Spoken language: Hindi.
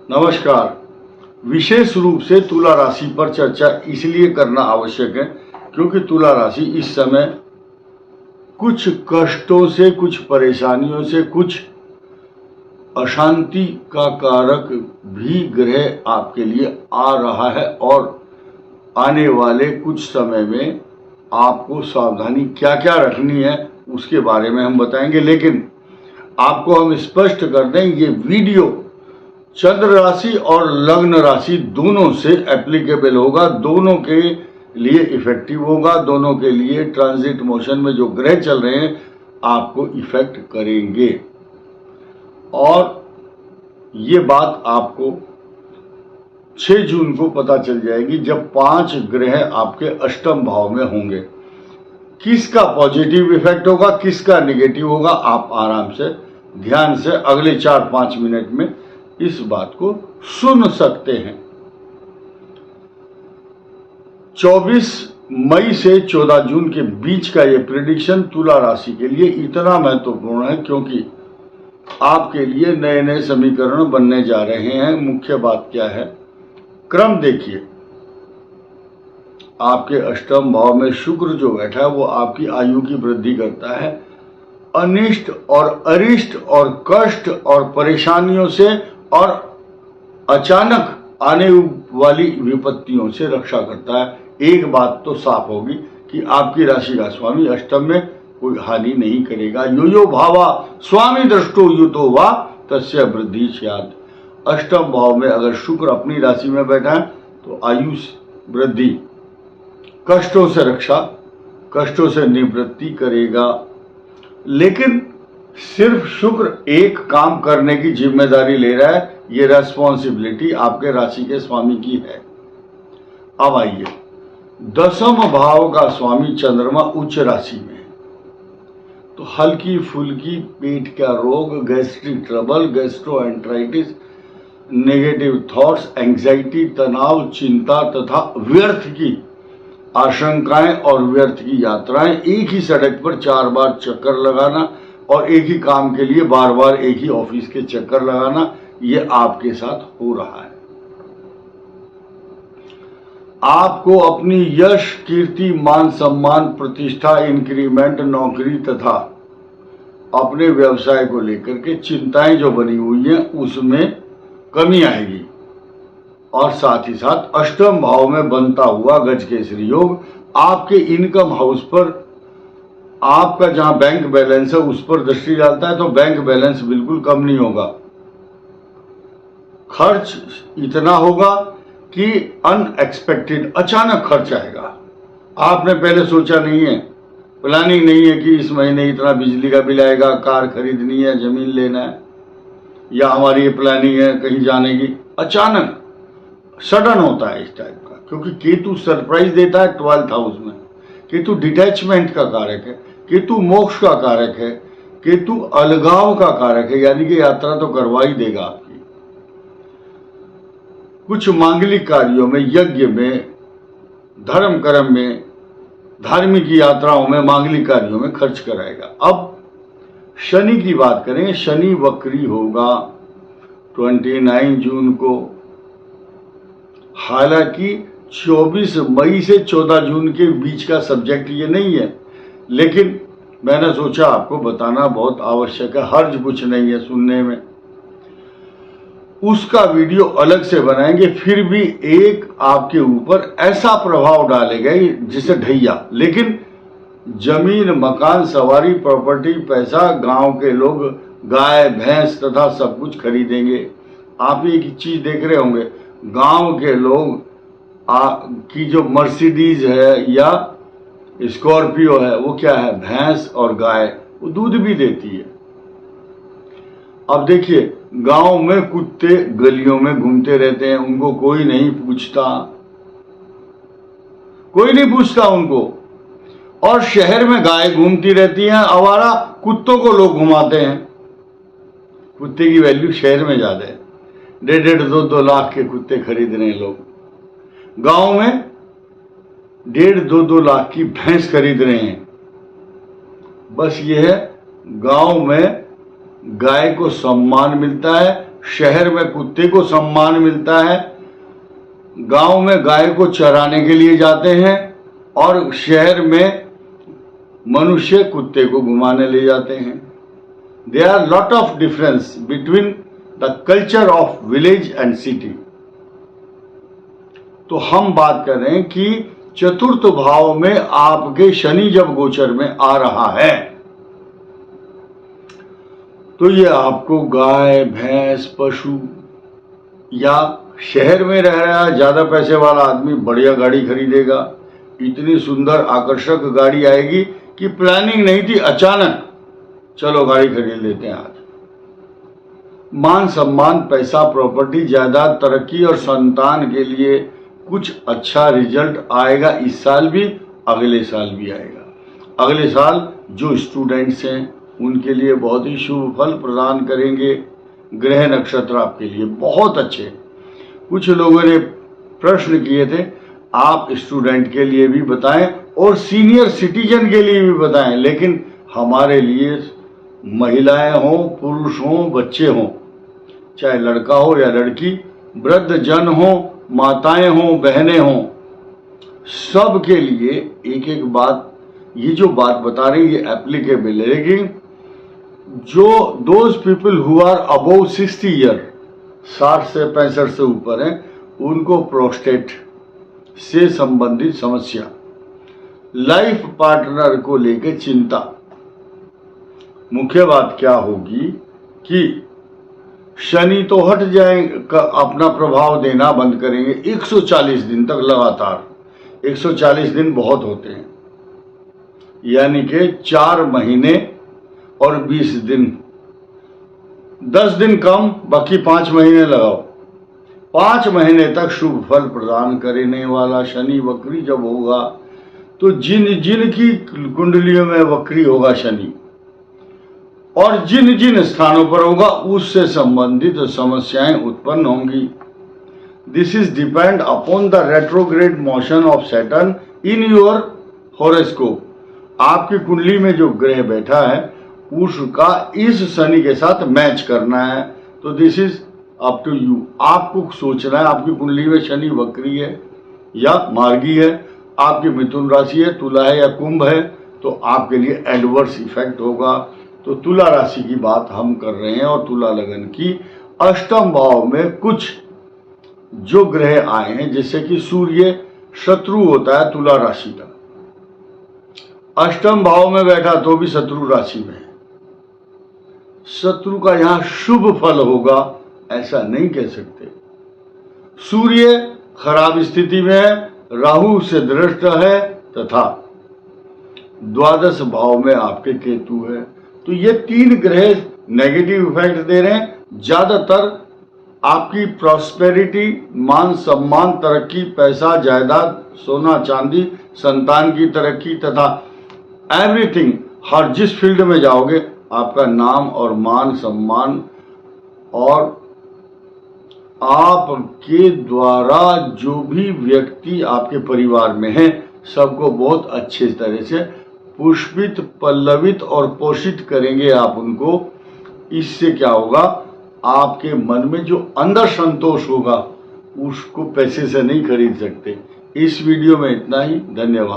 नमस्कार। विशेष रूप से तुला राशि पर चर्चा इसलिए करना आवश्यक है क्योंकि तुला राशि इस समय कुछ कष्टों से, कुछ परेशानियों से, कुछ अशांति का कारक भी ग्रह आपके लिए आ रहा है और आने वाले कुछ समय में आपको सावधानी क्या क्या रखनी है उसके बारे में हम बताएंगे। लेकिन आपको हम स्पष्ट कर दें, ये वीडियो चंद्र राशि और लग्न राशि दोनों से एप्लीकेबल होगा, दोनों के लिए इफेक्टिव होगा, दोनों के लिए ट्रांजिट मोशन में जो ग्रह चल रहे हैं आपको इफेक्ट करेंगे। और ये बात आपको 6 जून को पता चल जाएगी जब 5 ग्रह आपके अष्टम भाव में होंगे। किसका पॉजिटिव इफेक्ट होगा, किसका नेगेटिव होगा, आप आराम से ध्यान से अगले 4-5 मिनट में इस बात को सुन सकते हैं। 24 मई से 14 जून के बीच का ये प्रेडिक्शन तुला राशि के लिए इतना महत्वपूर्ण है क्योंकि आपके लिए नए नए समीकरण बनने जा रहे हैं। मुख्य बात क्या है, क्रम देखिए। आपके अष्टम भाव में शुक्र जो बैठा है वो आपकी आयु की वृद्धि करता है, अनिष्ट और अरिष्ट और कष्ट और परेशानियों से और अचानक आने वाली विपत्तियों से रक्षा करता है। एक बात तो साफ होगी कि आपकी राशि का स्वामी अष्टम में कोई हानि नहीं करेगा। यो यो भावा स्वामी दृष्टो युतो वा तस्य वृद्धि स्यात्। अष्टम भाव में अगर शुक्र अपनी राशि में बैठा है तो आयुष वृद्धि, कष्टों से रक्षा, कष्टों से निवृत्ति करेगा। लेकिन सिर्फ शुक्र एक काम करने की जिम्मेदारी ले रहा है, ये रेस्पॉन्सिबिलिटी आपके राशि के स्वामी की है। अब आइए, 10वें भाव का स्वामी चंद्रमा उच्च राशि में, तो हल्की फुल्की पेट का रोग, gastric trouble, gastroenteritis, negative thoughts, anxiety, तनाव, चिंता तथा व्यर्थ की आशंकाएं और व्यर्थ की यात्राएं, एक ही सड़क पर 4 बार चक्कर लगाना और एक ही काम के लिए बार बार एक ही ऑफिस के चक्कर लगाना, ये आपके साथ हो रहा है। आपको अपनी यश, कीर्ति, मान सम्मान, प्रतिष्ठा, इंक्रीमेंट, नौकरी तथा अपने व्यवसाय को लेकर के चिंताएं जो बनी हुई हैं उसमें कमी आएगी। और साथ ही साथ अष्टम भाव में बनता हुआ गजकेसरी योग आपके इनकम हाउस पर, आपका जहां बैंक बैलेंस है उस पर दृष्टि डालता है, तो बैंक बैलेंस बिल्कुल कम नहीं होगा। खर्च इतना होगा कि अनएक्सपेक्टेड, अचानक खर्च आएगा। आपने पहले सोचा नहीं है, प्लानिंग नहीं है कि इस महीने इतना बिजली का बिल आएगा, कार खरीदनी है, जमीन लेना है, या हमारी ये प्लानिंग है कहीं जाने की। अचानक सडन होता है इस टाइप का, क्योंकि केतु सरप्राइज देता है 12th हाउस में। केतु डिटैचमेंट का कारक है, केतु मोक्ष का कारक है, केतु अलगाव का कारक है, यानी कि यात्रा तो करवा ही देगा आपकी। कुछ मांगलिक कार्यों में, यज्ञ में, धर्म कर्म में, धार्मिक यात्राओं में, मांगलिक कार्यों में खर्च कराएगा। अब शनि की बात करें, शनि वक्री होगा 29 जून को। हालांकि 24 मई से 14 जून के बीच का सब्जेक्ट ये नहीं है, लेकिन मैंने सोचा आपको बताना बहुत आवश्यक है, हर्ज कुछ नहीं है सुनने में। उसका वीडियो अलग से बनाएंगे, फिर भी एक आपके ऊपर ऐसा प्रभाव डालेगा जिसे ढैया। लेकिन जमीन, मकान, सवारी, प्रॉपर्टी, पैसा, गांव के लोग गाय, भैंस तथा सब कुछ खरीदेंगे। आप एक चीज देख रहे होंगे, गांव के लोग की जो मर्सिडीज है या स्कॉर्पियो है वो क्या है, भैंस और गाय, वो दूध भी देती है। अब देखिए, गांव में कुत्ते गलियों में घूमते रहते हैं, उनको कोई नहीं पूछता, कोई नहीं पूछता उनको। और शहर में गाय घूमती रहती हैं, आवारा कुत्तों को लोग घुमाते हैं। कुत्ते की वैल्यू शहर में ज्यादा है, 1.5-2 लाख के कुत्ते खरीद रहे हैं लोग। गांव में 1.5-2 लाख की भैंस खरीद रहे हैं। बस ये है, गांव में गाय को सम्मान मिलता है, शहर में कुत्ते को सम्मान मिलता है, गांव में गाय को चराने के लिए जाते हैं और शहर में मनुष्य कुत्ते को घुमाने ले जाते हैं। There are lot of difference between the culture of village and city. तो हम बात कर रहे हैं कि चतुर्थ भाव में आपके शनि जब गोचर में आ रहा है तो ये आपको गाय भैंस पशु या शहर में रह रहा है ज्यादा पैसे वाला आदमी बढ़िया गाड़ी खरीदेगा, इतनी सुंदर आकर्षक गाड़ी आएगी कि प्लानिंग नहीं थी, अचानक चलो गाड़ी खरीद लेते हैं आज। मान सम्मान पैसा प्रॉपर्टी जायदाद तरक्की और संतान के लिए कुछ अच्छा रिजल्ट आएगा, इस साल भी अगले साल भी आएगा। अगले साल जो स्टूडेंट्स हैं उनके लिए बहुत ही शुभ फल प्रदान करेंगे। ग्रह नक्षत्र आपके लिए बहुत अच्छे। कुछ लोगों ने प्रश्न किए थे आप स्टूडेंट के लिए भी बताएं और सीनियर सिटीजन के लिए भी बताएं, लेकिन हमारे लिए महिलाएं हों पुरुष हों बच्चे हों, चाहे लड़का हो या लड़की, वृद्ध जन हो माताएं हों बहनें हों, सब के लिए एक एक बात, ये जो बात बता रही है एप्लीकेबल है। लेकिन जो those people who are above 60 year, 60 से 65 से ऊपर हैं, उनको प्रोस्टेट से संबंधित समस्या, लाइफ पार्टनर को लेकर चिंता, मुख्य बात क्या होगी कि शनि तो हट जाएगा, अपना प्रभाव देना बंद करेंगे 140 दिन तक लगातार। 140 दिन बहुत होते हैं, यानी कि 4 महीने और 20 दिन, 10 दिन कम बाकी 5 महीने लगाओ। 5 महीने तक शुभ फल प्रदान करने वाला शनि वक्री जब होगा तो जिन जिन की कुंडलियों में वक्री होगा शनि और जिन जिन स्थानों पर होगा उससे संबंधित समस्याएं उत्पन्न होंगी। This is depend upon the retrograde motion of Saturn in your horoscope. आपकी कुंडली में जो ग्रह बैठा है उसका इस शनि के साथ मैच करना है। तो this is up to you, आपको सोचना है आपकी कुंडली में शनि वक्री है या मार्गी है, आपकी मिथुन राशि है, तुला है या कुंभ है, तो आपके लिए एडवर्स इफेक्ट होगा। तो तुला राशि की बात हम कर रहे हैं और तुला लगन की अष्टम भाव में कुछ जो ग्रह आए हैं, जैसे कि सूर्य शत्रु होता है तुला राशि का, अष्टम भाव में बैठा तो भी शत्रु राशि में, शत्रु का यहां शुभ फल होगा ऐसा नहीं कह सकते। सूर्य खराब स्थिति में है, राहु से दृष्ट है तथा द्वादश भाव में आपके केतु है। तो ये 3 ग्रह नेगेटिव इफेक्ट दे रहे हैं। ज्यादातर आपकी प्रॉस्पेरिटी, मान सम्मान, तरक्की, पैसा जायदाद, सोना चांदी, संतान की तरक्की तथा एवरीथिंग, हर जिस फील्ड में जाओगे आपका नाम और मान सम्मान और आपके द्वारा जो भी व्यक्ति आपके परिवार में है सबको बहुत अच्छे तरह से पुष्पित पल्लवित और पोषित करेंगे आप उनको। इससे क्या होगा, आपके मन में जो अंदर संतोष होगा उसको पैसे से नहीं खरीद सकते। इस वीडियो में इतना ही, धन्यवाद।